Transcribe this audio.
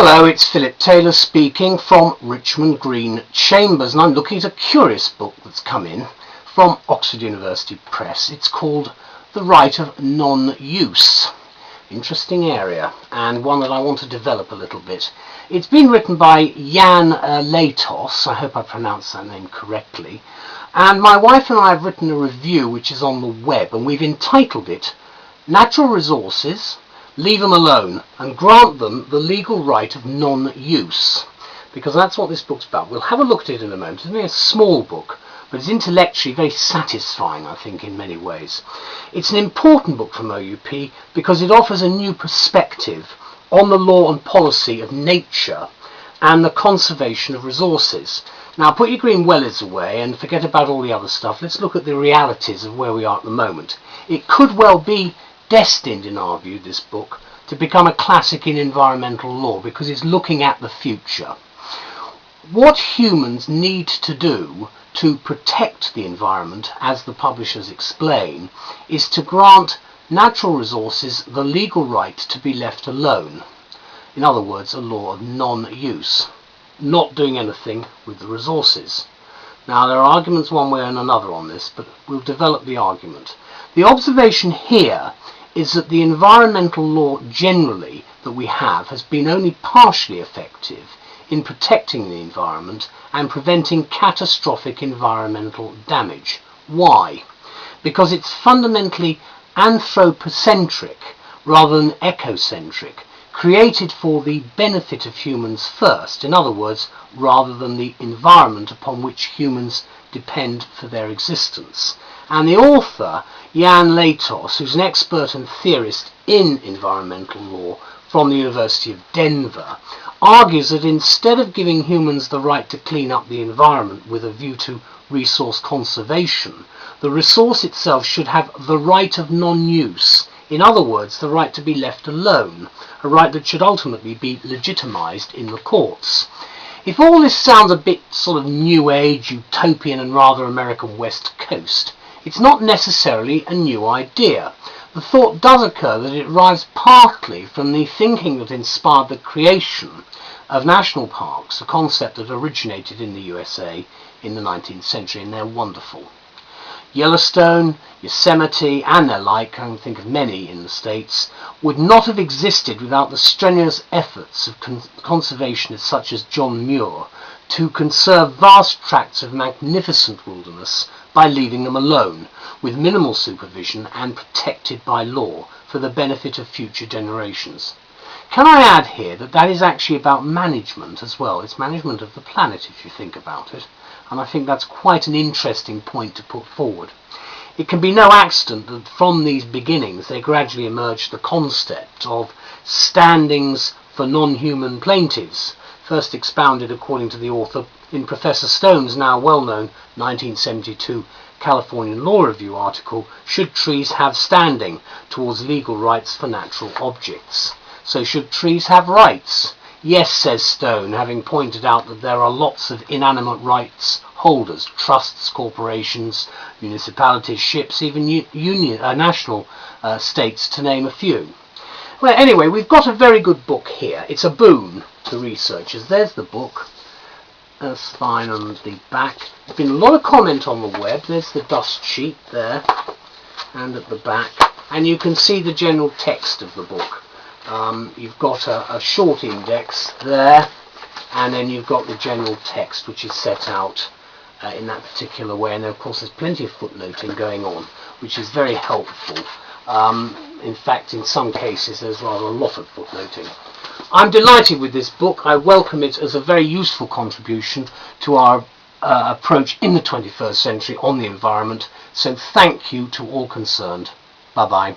Hello, it's Philip Taylor speaking from Richmond Green Chambers, and I'm looking at a curious book that's come in from Oxford University Press. It's called The Right of Non-Use. Interesting area, and one that I want to develop a little bit. It's been written by Jan Latos, I hope I pronounced that name correctly, and my wife and I have written a review which is on the web, and we've entitled it Natural Resources, Leave them alone and grant them the legal right of non-use, because that's what this book's about. We'll have a look at it in a moment. It's only a small book, but it's intellectually very satisfying, I think, in many ways. It's an important book from OUP because it offers a new perspective on the law and policy of nature and the conservation of resources. Now, put your green wellies away and forget about all the other stuff. Let's look at the realities of where we are at the moment. It could well be destined, in our view, this book, to become a classic in environmental law because it's looking at the future. What humans need to do to protect the environment, as the publishers explain, is to grant natural resources the legal right to be left alone. In other words, a law of non-use, not doing anything with the resources. Now, there are arguments one way and another on this, but we'll develop the argument. The observation here is that the environmental law generally that we have has been only partially effective in protecting the environment and preventing catastrophic environmental damage. Why? Because it's fundamentally anthropocentric rather than ecocentric, created for the benefit of humans first, in other words, rather than the environment upon which humans depend for their existence. And the author, Jan Latos, who's an expert and theorist in environmental law from the University of Denver, argues that instead of giving humans the right to clean up the environment with a view to resource conservation, the resource itself should have the right of non-use. In other words, the right to be left alone, a right that should ultimately be legitimized in the courts. If all this sounds a bit sort of New Age, utopian and rather American West Coast, it's not necessarily a new idea. The thought does occur that it arises partly from the thinking that inspired the creation of national parks, a concept that originated in the USA in the 19th century, and they're wonderful. Yellowstone, Yosemite, and their like, I can think of many in the States, would not have existed without the strenuous efforts of conservationists such as John Muir to conserve vast tracts of magnificent wilderness by leaving them alone, with minimal supervision and protected by law for the benefit of future generations. Can I add here that that is actually about management as well? It's management of the planet, if you think about it. And I think that's quite an interesting point to put forward. It can be no accident that from these beginnings they gradually emerged the concept of standings for non-human plaintiffs, first expounded, according to the author, in Professor Stone's now well-known 1972 California Law Review article, Should Trees Have Standing? Towards Legal Rights for Natural Objects. So should trees have rights? Yes, says Stone, having pointed out that there are lots of inanimate rights holders, trusts, corporations, municipalities, ships, even national states, to name a few. Well, anyway, we've got a very good book here. It's a boon to researchers. There's the book. That's fine on the back. There's been a lot of comment on the web. There's the dust sheet there, and at the back. And you can see the general text of the book. You've got a short index there, and then you've got the general text, which is set out in that particular way. And then, of course, there's plenty of footnoting going on, which is very helpful. In fact, in some cases, there's rather a lot of footnoting. I'm delighted with this book. I welcome it as a very useful contribution to our approach in the 21st century on the environment. So thank you to all concerned. Bye-bye.